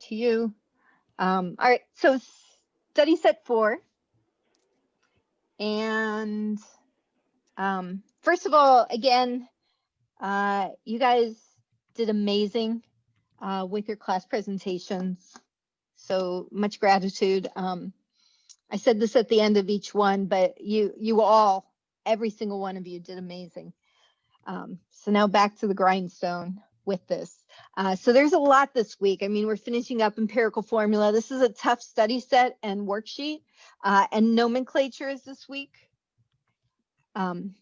to you. All right, so study set 4. And first of all, again, you guys did amazing with your class presentations. So much gratitude. I said this at the end of each one, but you all, every single one of you did amazing. So now back to the grindstone with this. So there's a lot this week. I mean, we're finishing up empirical formula. This is a tough study set and worksheet, and nomenclature is this week. The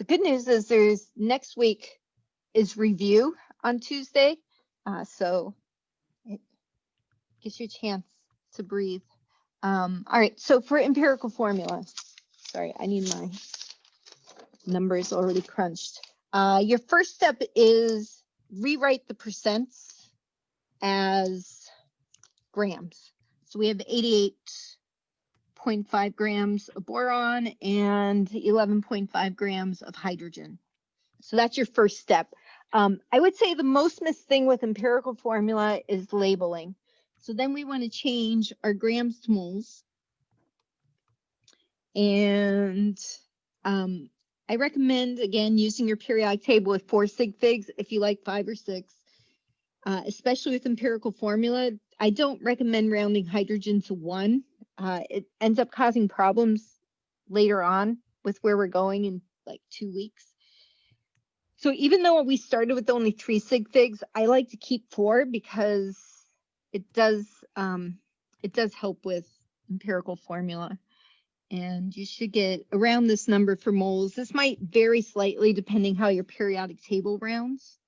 good news is there's next week is review on Tuesday. So it gives you a chance to breathe. All right, so for empirical formula, sorry, I need my numbers already crunched. Your first step is rewrite the percents as grams. So we have 88.5 grams of boron and 11.5 grams of hydrogen. So that's your first step. I would say the most missed thing with empirical formula is labeling. So then we want to change our grams to moles. And I recommend, again, using your periodic table with 4 sig figs if you like 5 or 6, especially with empirical formula. I don't recommend rounding hydrogen to 1. It ends up causing problems later on with where we're going in like 2 weeks. So even though we started with only 3 sig figs, I like to keep 4 because it does help with empirical formula. And you should get around this number for moles. This might vary slightly depending how your periodic table rounds.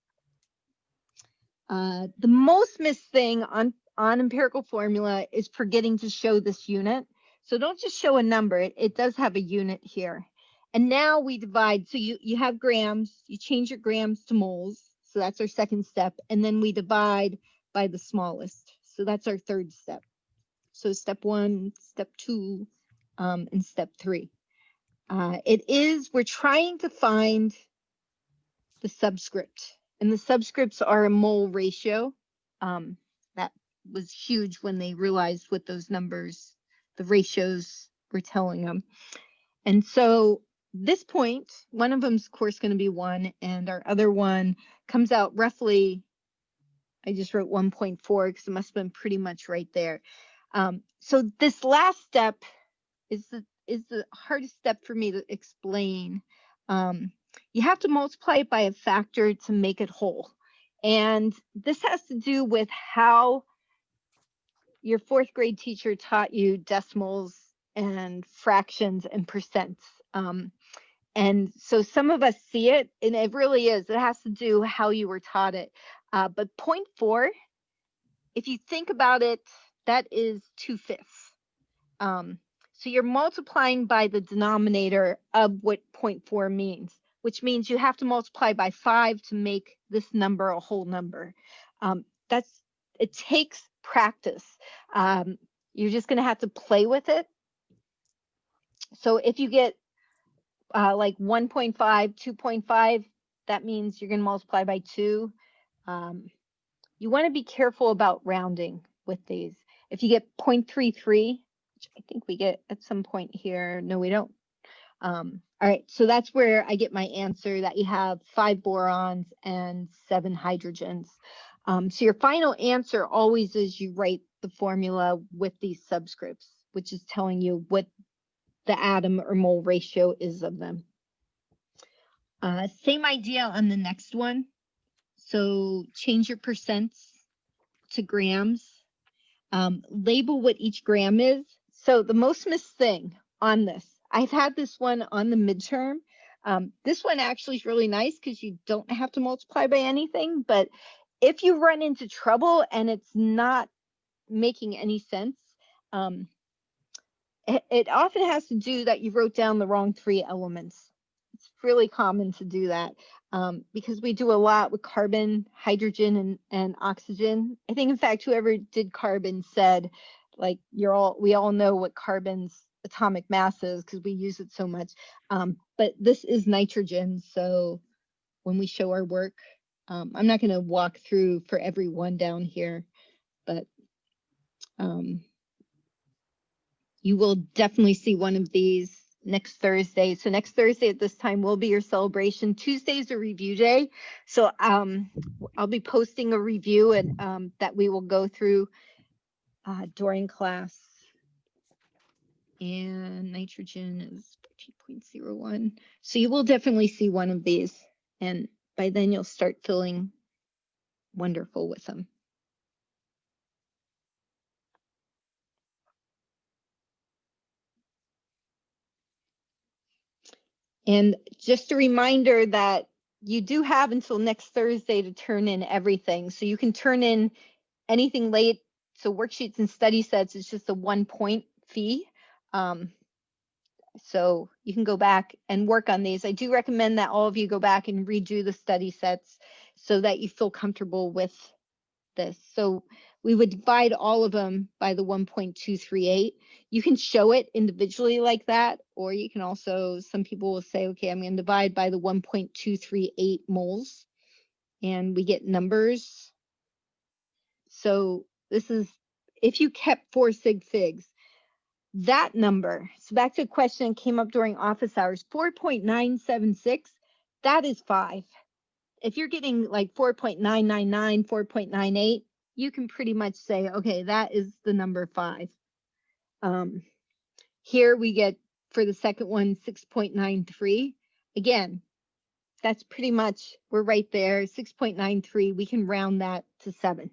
The most missed thing on empirical formula is forgetting to show this unit. So don't just show a number, it does have a unit here. And now we divide, so you have grams, you change your grams to moles. So that's our second step. And then we divide by the smallest. So that's our third step. So step 1, step 2, and step 3. We're trying to find the subscript, and the subscripts are a mole ratio. That was huge when they realized what those numbers, the ratios were telling them. And so this point, one of them's of course going to be 1, and our other one comes out roughly, I just wrote 1.4 because it must have been pretty much right there. So this last step is the hardest step for me to explain. You have to multiply it by a factor to make it whole. And this has to do with how your 4th grade teacher taught you decimals and fractions and percents. And so some of us see it, and it really is. It has to do how you were taught it. But 0.4, if you think about it, that is 2/5. So you're multiplying by the denominator of what 0.4 means, which means you have to multiply by 5 to make this number a whole number. It takes practice. You're just going to have to play with it. So if you get like 1.5, 2.5, that means you're going to multiply by 2. You want to be careful about rounding with these. If you get 0.33, which I think we get at some point here. No, we don't. All right, so that's where I get my answer that you have 5 borons and 7 hydrogens. So your final answer always is you write the formula with these subscripts, which is telling you what the atom or mole ratio is of them. Same idea on the next one. So change your percents to grams. Label what each gram is. So the most missed thing on this, I've had this one on the midterm. This one actually is really nice because you don't have to multiply by anything. But if you run into trouble and it's not making any sense, it often has to do that you wrote down the wrong 3 elements. It's really common to do that because we do a lot with carbon, hydrogen, and oxygen. I think, in fact, whoever did carbon said, like, we all know what carbon's atomic mass is because we use it so much. But this is nitrogen, so when we show our work, I'm not going to walk through for every one down here, but You will definitely see one of these next Thursday. So next Thursday at this time will be your celebration. Tuesday is a review day. So I'll be posting a review and that we will go through during class. And nitrogen is 14.01. So you will definitely see one of these. And by then you'll start feeling wonderful with them. And just a reminder that you do have until next Thursday to turn in everything. So you can turn in anything late. So worksheets and study sets is just a 1 point fee. So you can go back and work on these. I do recommend that all of you go back and redo the study sets so that you feel comfortable with this. So we would divide all of them by the 1.238. You can show it individually like that, or you can also, some people will say, okay, I'm going to divide by the 1.238 moles, and we get numbers. So this is, if you kept 4 sig figs, that number, so back to a question that came up during office hours, 4.976, that is 5. If you're getting like 4.999, 4.98, you can pretty much say, okay, that is the number 5. Here we get, for the second one, 6.93. Again, that's pretty much, we're right there, 6.93. We can round that to 7.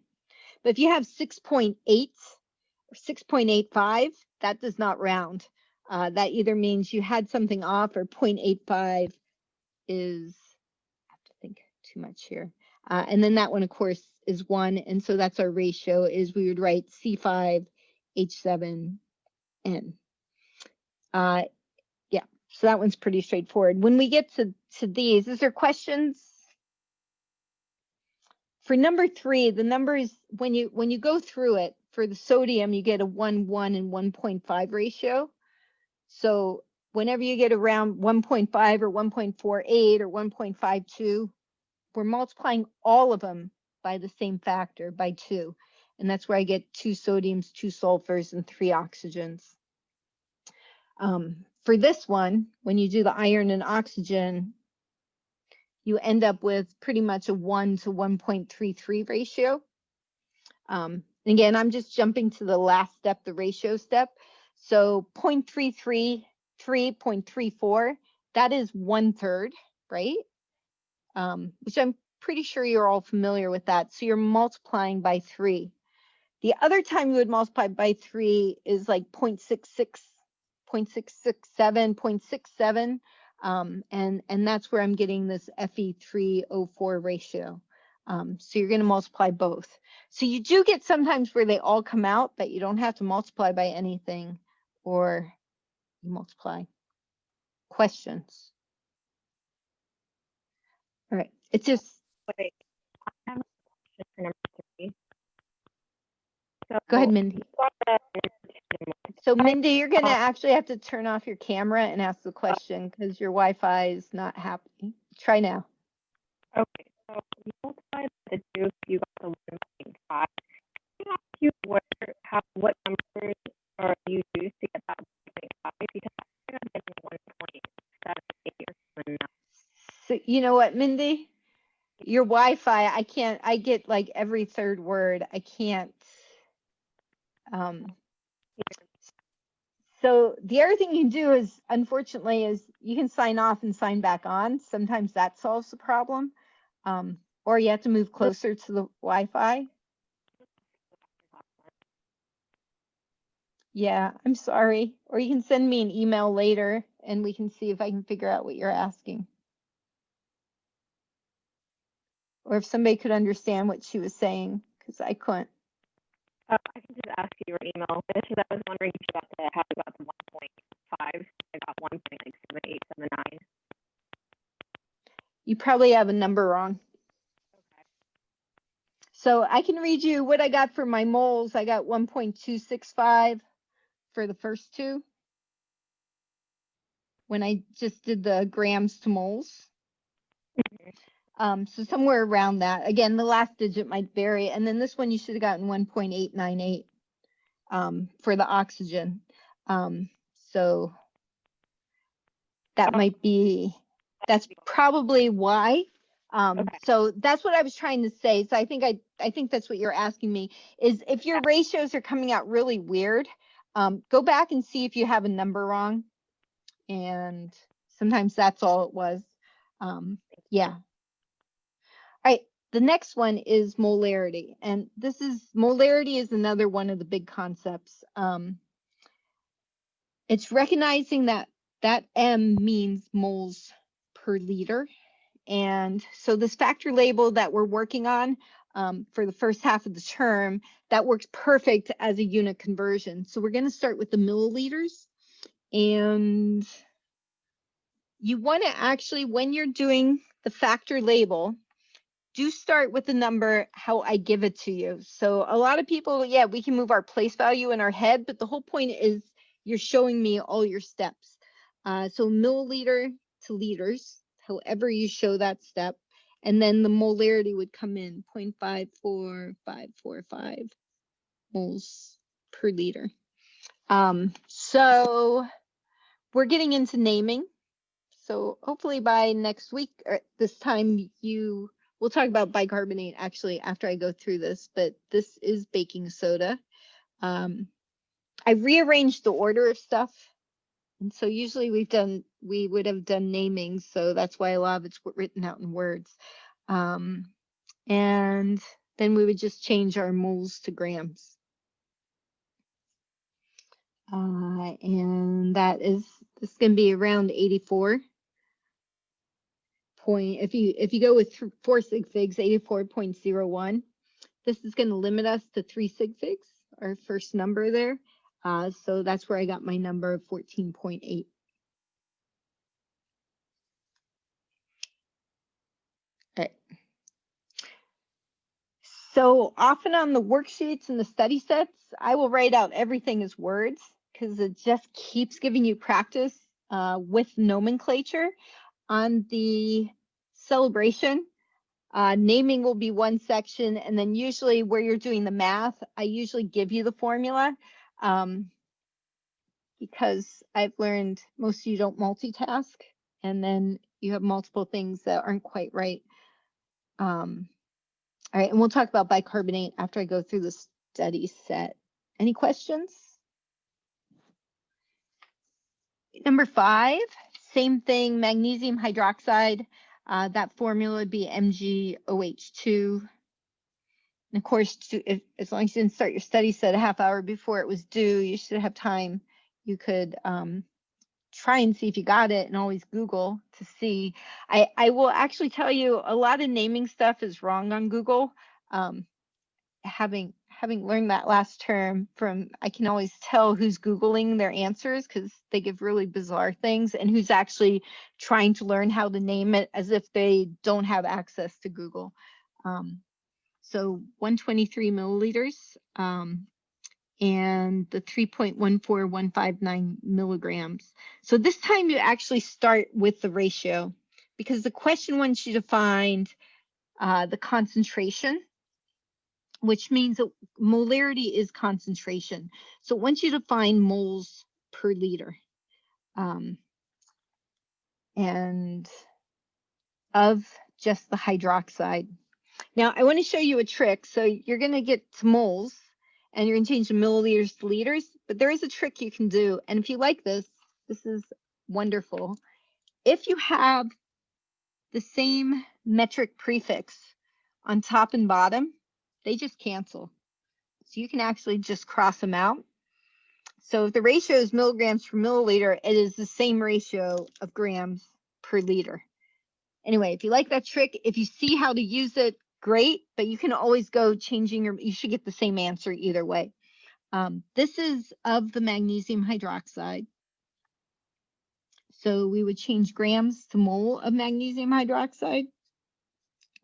But if you have 6.8 or 6.85, that does not round. That either means you had something off, or 0.85 is, I have to think too much here. And then that one, of course, is 1. And so that's our ratio, is we would write C5, H7, N. Yeah, so that one's pretty straightforward. When we get to these, is there questions? For number 3, the numbers, when you go through it, for the sodium, you get a 1, 1, and 1.5 ratio. So whenever you get around 1.5 or 1.48 or 1.52, we're multiplying all of them by the same factor, by 2. And that's where I get 2 sodiums, 2 sulfurs, and 3 oxygens. For this one, when you do the iron and oxygen, you end up with pretty much a 1 to 1.33 ratio. Again, I'm just jumping to the last step, the ratio step. So 0.333, 0.34, that is 1/3, right? Which I'm pretty sure you're all familiar with that. So you're multiplying by 3. The other time you would multiply by 3 is like 0.66, 0.667, 0.67. And that's where I'm getting this Fe3O4 ratio. So you're going to multiply both. So you do get sometimes where they all come out, but you don't have to multiply by anything, or you multiply. Questions? All right. It's just. Wait, I have a question for number 3. So, go ahead, Mindy. So Mindy, you're going to actually have to turn off your camera and ask the question because your Wi-Fi is not happy. Try now. Okay, so you multiply the 2, you got the 1.5. You have to what numbers are you used to get that 1.5, because I'm getting 1.78 or 7. So you know what, Mindy? Your Wi-Fi, I get like every 3rd word. I can't. So the other thing you can do is, unfortunately, is you can sign off and sign back on. Sometimes that solves the problem. Or you have to move closer to the Wi-Fi. Yeah, I'm sorry. Or you can send me an email later and we can see if I can figure out what you're asking. Or if somebody could understand what she was saying, because I couldn't. I can just ask you your email, because I was wondering if you got how you got the 1.5. I got 1.7879. You probably have a number wrong. Okay. So I can read you what I got for my moles. I got 1.265 for the first 2. When I just did the grams to moles. So somewhere around that. Again, the last digit might vary. And then this one you should have gotten 1.898. for the oxygen. So that might be, that's probably why. Okay. So that's what I was trying to say. So I think that's what you're asking me, is if your ratios are coming out really weird, go back and see if you have a number wrong. And sometimes that's all it was. Yeah. All right. The next one is molarity. And molarity is another one of the big concepts. It's recognizing that M means moles per liter. And so this factor label that we're working on for the first half of the term, that works perfect as a unit conversion. So we're going to start with the milliliters. And you want to actually, when you're doing the factor label, do start with the number how I give it to you. So a lot of people, yeah, we can move our place value in our head, but the whole point is you're showing me all your steps. So milliliter to liters, however you show that step. And then the molarity would come in 0.54545 moles per liter. So we're getting into naming. So hopefully by next week or this time we'll talk about bicarbonate actually after I go through this, but this is baking soda. I rearranged the order of stuff. And so usually we would have done naming. So that's why a lot of it's written out in words. And then we would just change our moles to grams. And this is going to be around 84. If you go with 4 sig figs, 84.01, this is going to limit us to 3 sig figs, our first number there. So that's where I got my number of 14.8. Okay. So often on the worksheets and the study sets, I will write out everything as words because it just keeps giving you practice with nomenclature. On the celebration, naming will be one section, and then usually where you're doing the math, I usually give you the formula because I've learned most of you don't multitask, and then you have multiple things that aren't quite right. All right, and we'll talk about bicarbonate after I go through the study set. Any questions? Number 5, same thing, magnesium hydroxide. That formula would be MgOH2. And of course, as long as you didn't start your study set a half hour before it was due, you should have time. You could try and see if you got it and always Google to see. I will actually tell you a lot of naming stuff is wrong on Google. Having learned that last term I can always tell who's Googling their answers because they give really bizarre things and who's actually trying to learn how to name it as if they don't have access to Google. So 123 milliliters and the 3.14159 milligrams. So this time you actually start with the ratio because the question wants you to find the concentration, which means that molarity is concentration. So it wants you to find moles per liter. And of just the hydroxide. Now I want to show you a trick. So you're going to get to moles and you're going to change the milliliters to liters, but there is a trick you can do. And if you like this is wonderful. If you have the same metric prefix on top and bottom, they just cancel. So you can actually just cross them out. So if the ratio is milligrams per milliliter, it is the same ratio of grams per liter. Anyway, if you like that trick, if you see how to use it, great, but you can always go changing you should get the same answer either way. This is of the magnesium hydroxide. So we would change grams to mole of magnesium hydroxide,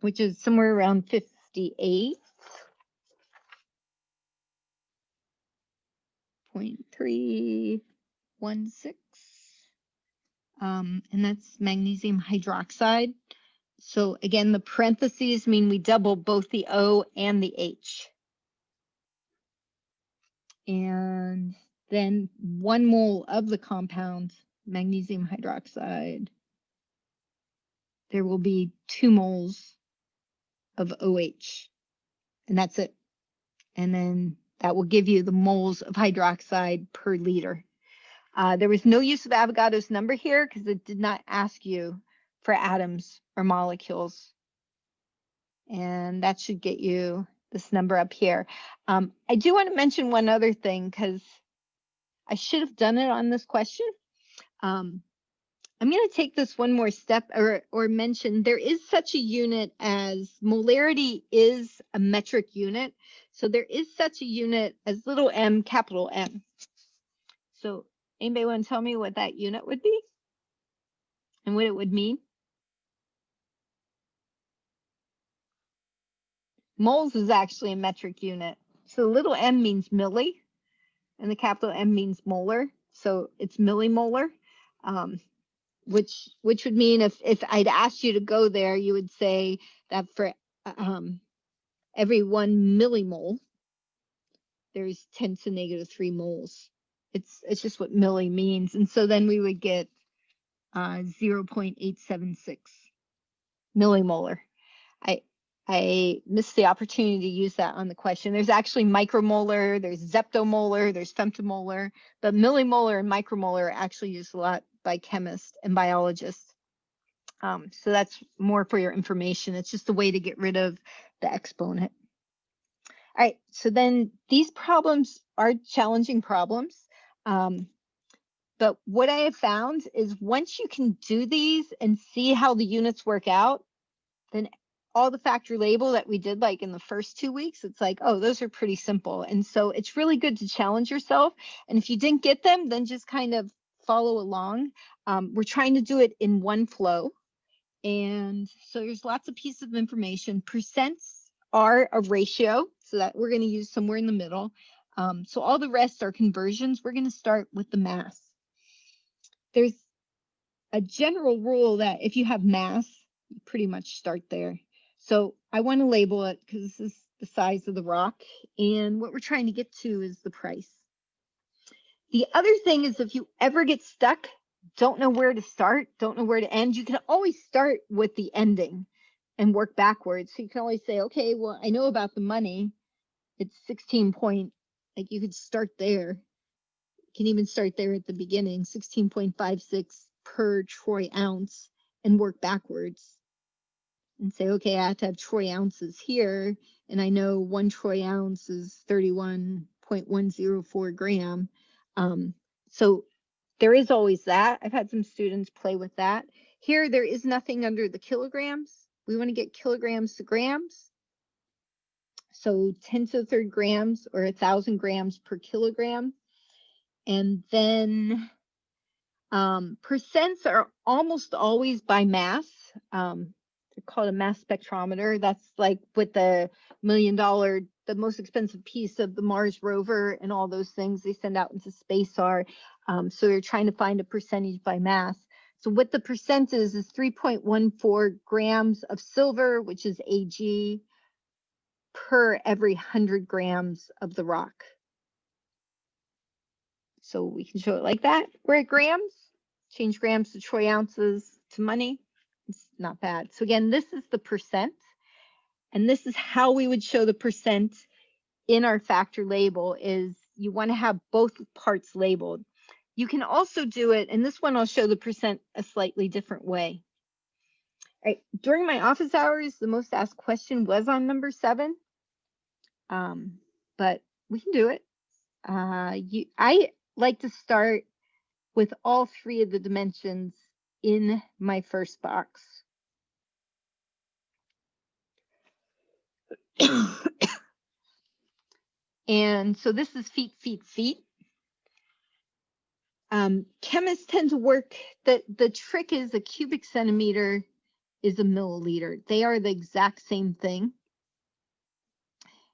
which is somewhere around 58.316. And that's magnesium hydroxide. So again, the parentheses mean we double both the O and the H. And then 1 mole of the compound, magnesium hydroxide, there will be 2 moles of OH, and that's it. And then that will give you the moles of hydroxide per liter. There was no use of Avogadro's number here because it did not ask you for atoms or molecules. And that should get you this number up here. I do want to mention one other thing because I should have done it on this question. I'm going to take this one more step or mention there is such a unit as molarity is a metric unit. So there is such a unit as little m, capital M. So anybody want to tell me what that unit would be and what it would mean? Moles is actually a metric unit. So little m means milli and the capital M means molar. So it's millimolar. Which would mean if I'd asked you to go there, you would say that for every 1 millimole, there's 10 to the negative 3 moles. It's just what milli means. And so then we would get 0.876 millimolar. I missed the opportunity to use that on the question. There's actually micromolar, there's zeptomolar, there's femtomolar, but millimolar and micromolar are actually used a lot by chemists and biologists. So that's more for your information. It's just a way to get rid of the exponent. All right, so then these problems are challenging problems. But what I have found is once you can do these and see how the units work out, then all the factor label that we did like in the first 2 weeks, it's like, oh, those are pretty simple. And so it's really good to challenge yourself. And if you didn't get them, then just kind of follow along. We're trying to do it in one flow. And so there's lots of pieces of information. Percents are a ratio, so that we're going to use somewhere in the middle. So all the rest are conversions. We're going to start with the mass. There's a general rule that if you have mass, you pretty much start there. So I want to label it because this is the size of the rock. And what we're trying to get to is the price. The other thing is if you ever get stuck, don't know where to start, don't know where to end, you can always start with the ending and work backwards. So you can always say, okay, well, I know about the money. It's 16 point, like you could start there. You can even start there at the beginning, 16.56 per troy ounce and work backwards and say, okay, I have to have troy ounces here. And I know 1 troy ounce is 31.104 gram. So there is always that. I've had some students play with that. Here, there is nothing under the kilograms. We want to get kilograms to grams. So 10 to the 3rd grams or 1,000 grams per kilogram. And then percents are almost always by mass. They're called a mass spectrometer. That's like with the $1 million, the most expensive piece of the Mars rover and all those things they send out into space are. So they're trying to find a percentage by mass. So what the percent is 3.14 grams of silver, which is Ag, per every 100 grams of the rock. So we can show it like that. We're at grams, change grams to troy ounces to money. It's not bad. So again, this is the percent. And this is how we would show the percent in our factor label is you want to have both parts labeled. You can also do it, and this one I'll show the percent a slightly different way. All right, during my office hours, the most asked question was on number 7. But we can do it. I like to start with all 3 of the dimensions in my first box. And so this is feet, feet, feet. Chemists tend to work, the trick is a cubic centimeter is a milliliter. They are the exact same thing.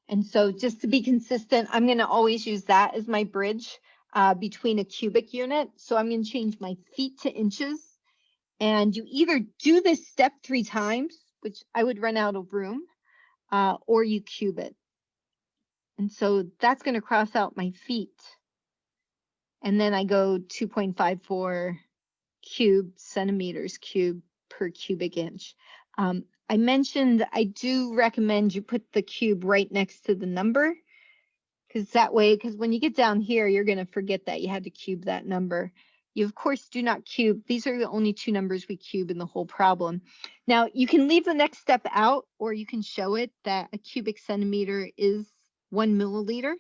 And so just to be consistent, I'm going to always use that as my bridge between a cubic unit. So I'm going to change my feet to inches. And you either do this step 3 times, which I would run out of room, or you cube it. And so that's going to cross out my feet. And then I go 2.54 centimeters cubed per cubic inch. I mentioned I do recommend you put the cube right next to the number, because that way, because when you get down here, you're going to forget that you had to cube that number. You, of course, do not cube. These are the only two numbers we cube in the whole problem. Now, you can leave the next step out, or you can show it that a cubic centimeter is 1 milliliter.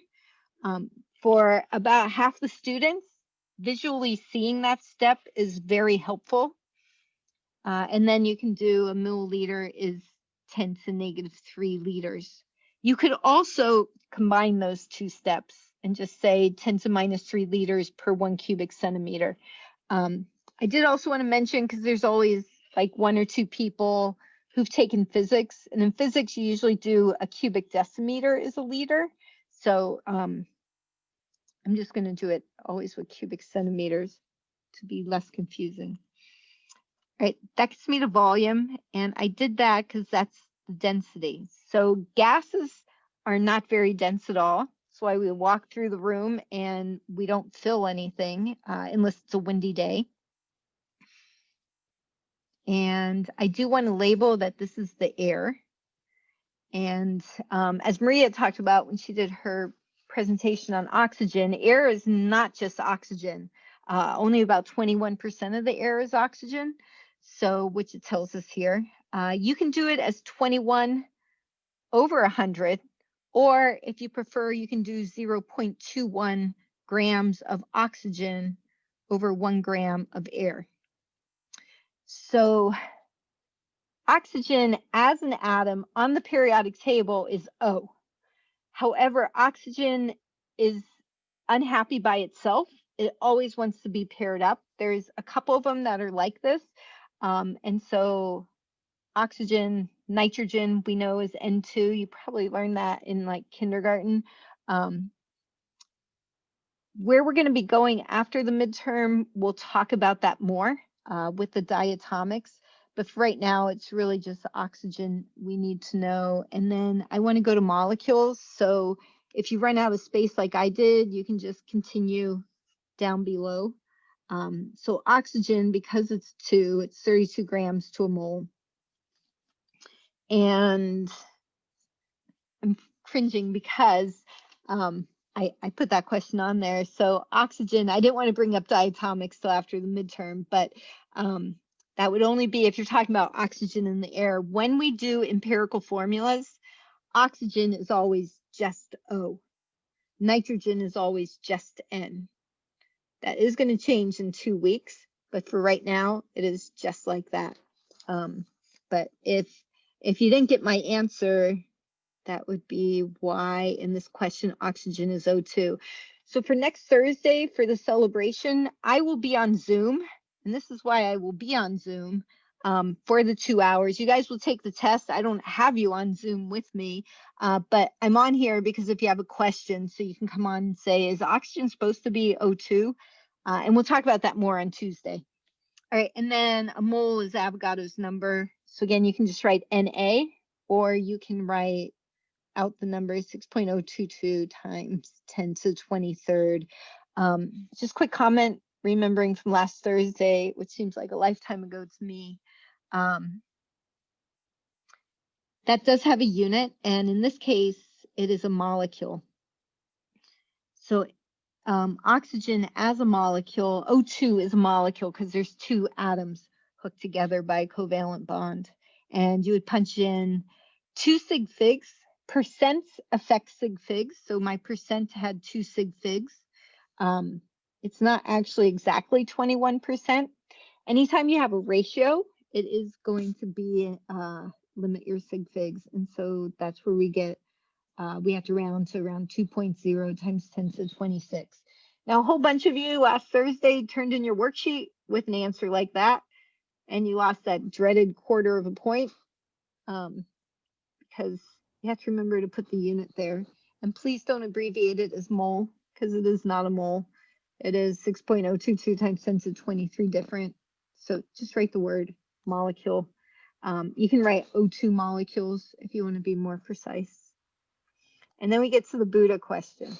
For about half the students, visually seeing that step is very helpful. And then you can do a milliliter is 10 to negative 3 liters. You could also combine those two steps and just say 10 to minus 3 liters per 1 cubic centimeter. I did also want to mention, because there's always like 1 or 2 people who've taken physics, and in physics you usually do a cubic decimeter is a liter. So I'm just going to do it always with cubic centimeters to be less confusing. All right, that gets me to volume, and I did that because that's the density. So gases are not very dense at all. That's why we walk through the room and we don't fill anything unless it's a windy day. And I do want to label that this is the air. And as Maria talked about when she did her presentation on oxygen, air is not just oxygen. Only about 21% of the air is oxygen. So, which it tells us here. You can do it as 21 over 100, or if you prefer, you can do 0.21 grams of oxygen over 1 gram of air. So oxygen as an atom on the periodic table is O. However, oxygen is unhappy by itself. It always wants to be paired up. There's a couple of them that are like this. And so oxygen, nitrogen, we know is N2. You probably learned that in like kindergarten. Where we're going to be going after the midterm, we'll talk about that more with the diatomics. But for right now, it's really just oxygen we need to know. And then I want to go to molecules. So if you run out of space like I did, you can just continue down below. So oxygen, because it's 2, it's 32 grams to a mole. And I'm cringing because I put that question on there. So oxygen, I didn't want to bring up diatomics till after the midterm, but that would only be if you're talking about oxygen in the air. When we do empirical formulas, oxygen is always just O. Nitrogen is always just N. That is going to change in 2 weeks, but for right now, it is just like that. But if you didn't get my answer, that would be why in this question, oxygen is O2. So for next Thursday for the celebration, I will be on Zoom. And this is why I will be on Zoom for the 2 hours. You guys will take the test. I don't have you on Zoom with me, but I'm on here because if you have a question, so you can come on and say, is oxygen supposed to be O2? And we'll talk about that more on Tuesday. All right, and then a mole is Avogadro's number. So again, you can just write Na, or you can write out the number 6.022 times 10 to the 23rd. Just quick comment, remembering from last Thursday, which seems like a lifetime ago to me. That does have a unit, and in this case, it is a molecule. So oxygen as a molecule, O2 is a molecule because there's 2 atoms hooked together by a covalent bond. And you would punch in 2 sig figs. Percent affects sig figs. So my percent had 2 sig figs. It's not actually exactly 21%. Anytime you have a ratio, it is going to be limit your sig figs. And so that's where we get we have to round to around 2.0 times 10 to the 26. Now, a whole bunch of you last Thursday turned in your worksheet with an answer like that, and you lost that dreaded 1/4 of a point because you have to remember to put the unit there. And please don't abbreviate it as mole because it is not a mole. It is 6.022 times 10 to the 23 different. So just write the word molecule. You can write O2 molecules if you want to be more precise. And then we get to the Buddha question.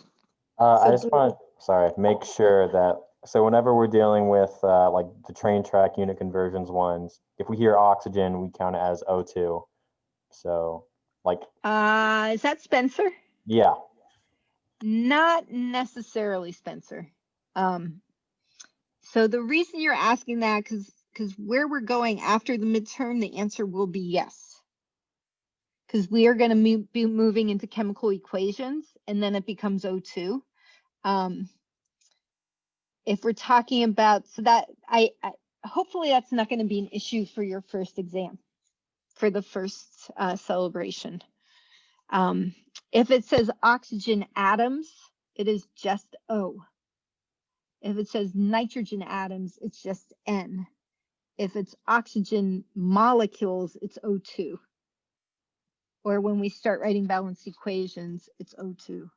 I just want to, sorry, make sure that, so whenever we're dealing with like the train track unit conversions ones, if we hear oxygen, we count it as O2. So like. Is that Spencer? Yeah. Not necessarily, Spencer. So the reason you're asking that, because where we're going after the midterm, the answer will be yes. Because we are going to be moving into chemical equations, and then it becomes O2. If we're talking about, so that I hopefully that's not going to be an issue for your first exam, for the first celebration. If it says oxygen atoms, it is just O. If it says nitrogen atoms, it's just N. If it's oxygen molecules, it's O2. Or when we start writing balanced equations, it's O2,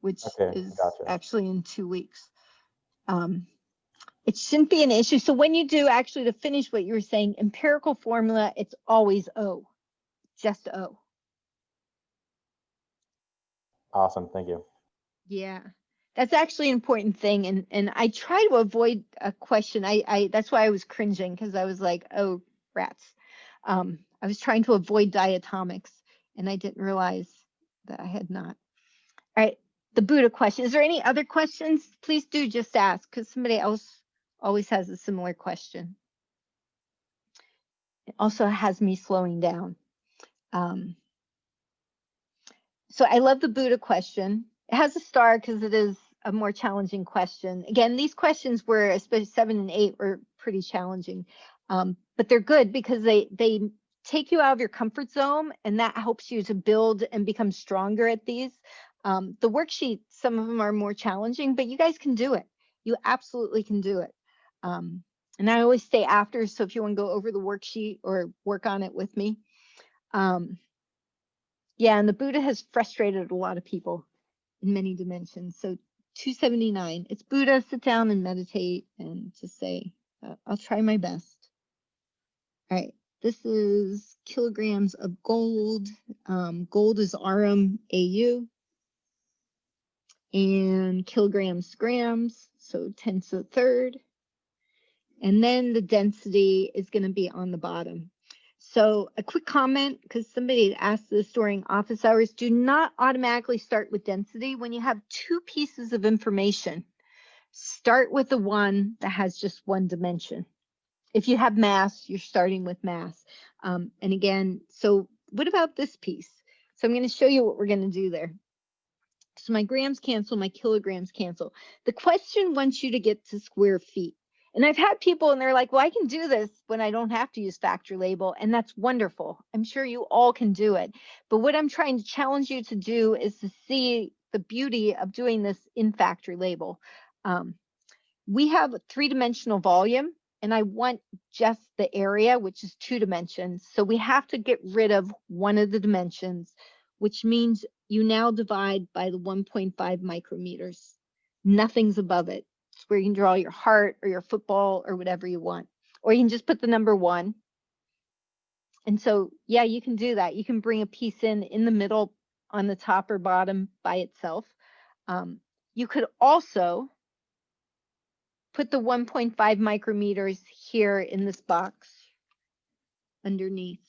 which is actually in 2 weeks. It shouldn't be an issue. So when you do, actually, to finish what you were saying, empirical formula, it's always O, just O. Awesome, thank you. Yeah, that's actually an important thing. And I try to avoid a question. That's why I was cringing, because I was like, oh, rats. I was trying to avoid diatomics, and I didn't realize that I had not. All right, the Buddha question. Is there any other questions? Please do just ask, because somebody else always has a similar question. It also has me slowing down. So I love the Buddha question. It has a star because it is a more challenging question. Again, these questions were, especially 7 and 8, were pretty challenging, but they're good because they take you out of your comfort zone, and that helps you to build and become stronger at these. The worksheet, some of them are more challenging, but you guys can do it. You absolutely can do it. And I always stay after, so if you want to go over the worksheet or work on it with me. Yeah, and the Buddha has frustrated a lot of people in many dimensions. So 279, it's Buddha, sit down and meditate and just say, I'll try my best. All right, this is kilograms of gold. Gold is RM AU. And kilograms grams, so 10 to the third. And then the density is going to be on the bottom. So a quick comment, because somebody asked this during office hours, do not automatically start with density. When you have 2 pieces of information, start with the one that has just one dimension. If you have mass, you're starting with mass. And again, so what about this piece? So I'm going to show you what we're going to do there. So my grams cancel, my kilograms cancel. The question wants you to get to square feet. And I've had people and they're like, well, I can do this when I don't have to use factor label. And that's wonderful. I'm sure you all can do it. But what I'm trying to challenge you to do is to see the beauty of doing this in factor label. We have a 3-dimensional volume, and I want just the area, which is 2 dimensions. So we have to get rid of one of the dimensions, which means you now divide by the 1.5 micrometers. Nothing's above it. It's where you can draw your heart or your football or whatever you want. Or you can just put the number 1. And so, yeah, you can do that. You can bring a piece in the middle, on the top or bottom by itself. You could also put the 1.5 micrometers here in this box underneath.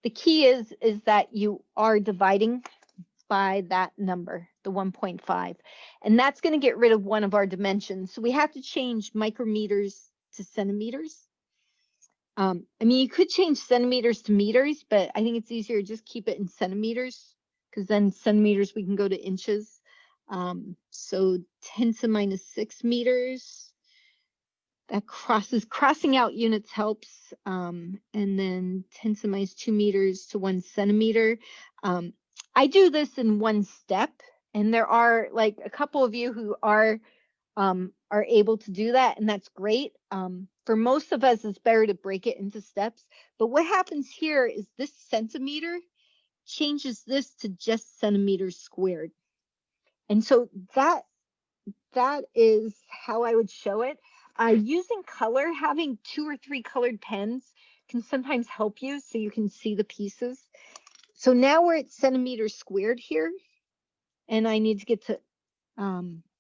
The key is that you are dividing by that number, the 1.5, and that's going to get rid of one of our dimensions. So we have to change micrometers to centimeters. I mean, you could change centimeters to meters, but I think it's easier to just keep it in centimeters, because then centimeters we can go to inches. So 10 to minus 6 meters. That crossing out units helps. And then 10 to minus 2 meters to 1 centimeter. I do this in one step, and there are like a couple of you who are able to do that, and that's great. For most of us, it's better to break it into steps. But what happens here is this centimeter changes this to just centimeters squared. And so that is how I would show it. Using color, having 2 or 3 colored pens can sometimes help you so you can see the pieces. So now we're at centimeters squared here, and I need to get to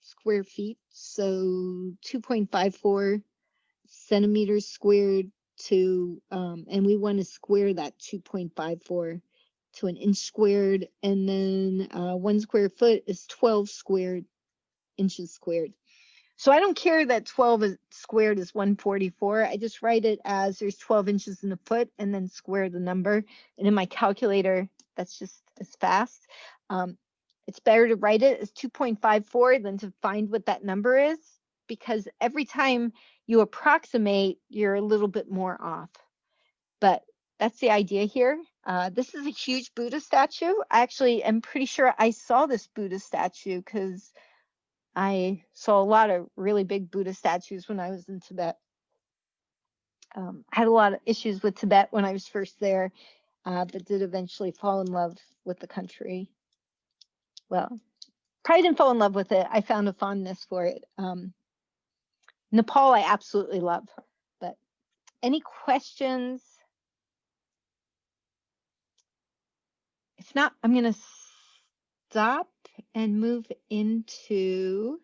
square feet. So 2.54 centimeters squared to, and we want to square that 2.54 to an inch squared, and then 1 square foot is 12 squared inches squared. So I don't care that 12 squared is 144. I just write it as there's 12 inches in a foot and then square the number. And in my calculator, that's just as fast. It's better to write it as 2.54 than to find what that number is, because every time you approximate, you're a little bit more off. But that's the idea here. This is a huge Buddha statue. I actually am pretty sure I saw this Buddha statue because I saw a lot of really big Buddha statues when I was in Tibet. I had a lot of issues with Tibet when I was first there, but did eventually fall in love with the country. Well, probably didn't fall in love with it. I found a fondness for it. Nepal, I absolutely love. But any questions? If not, I'm going to stop and move into